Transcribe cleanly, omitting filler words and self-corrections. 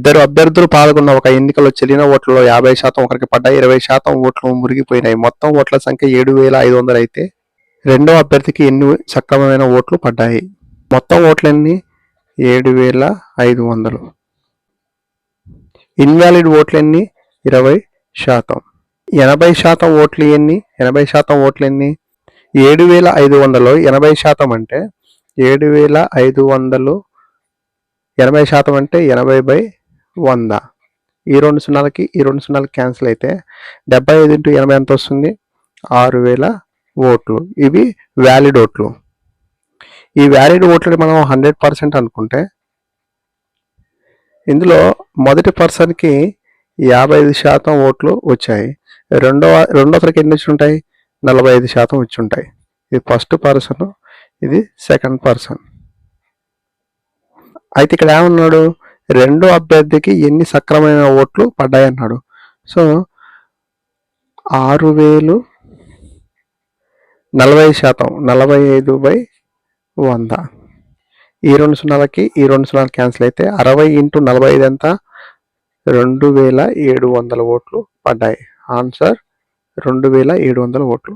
ఇద్దరు అభ్యర్థులు పాల్గొన్న ఒక ఎన్నికలో చెల్లిన ఓట్లలో 50% ఒకరికి పడ్డాయి, 20% ఓట్లు మురిగిపోయినాయి. మొత్తం ఓట్ల సంఖ్య 7,500 అయితే రెండో అభ్యర్థికి ఎన్ని సక్రమమైన ఓట్లు పడ్డాయి? మొత్తం ఓట్లన్నీ 7,500. ఇన్వాలిడ్ ఓట్లన్నీ 20%. 80% ఓట్లు ఎన్ని? 80% ఓట్లు ఎన్ని? 7,500లో 80% అంటే 7,500 80% అంటే 80/100. ఈ 2 సున్నాలకి ఈ 2 సున్నాలకి క్యాన్సిల్ అయితే 75 × 80 ఎంత వస్తుంది? 6,000 ఓట్లు. ఇవి వ్యాలిడ్ ఓట్లు. ఈ వ్యాలిడ్ ఓట్లని మనం 100% అనుకుంటే ఇందులో మొదటి పర్సన్కి 55% ఓట్లు వచ్చాయి. రెండోసరికి ఎన్ని వచ్చి ఉంటాయి? 45% వచ్చి ఉంటాయి. ఇది ఫస్ట్ పర్సన్, ఇది సెకండ్ పర్సన్. అయితే ఇక్కడ ఏమన్నాడు? రెండో అభ్యర్థికి ఎన్ని సక్రమమైన ఓట్లు పడ్డాయి అన్నాడు. సో 6,000 40%, 45/100. ఈ 2 సున్నాలకి ఈ 2 సున్నాలు క్యాన్సిల్ అయితే 60 × 45 ఎంత? 2,700 ఓట్లు పడ్డాయి. ఆన్సర్ 2,700 ఓట్లు.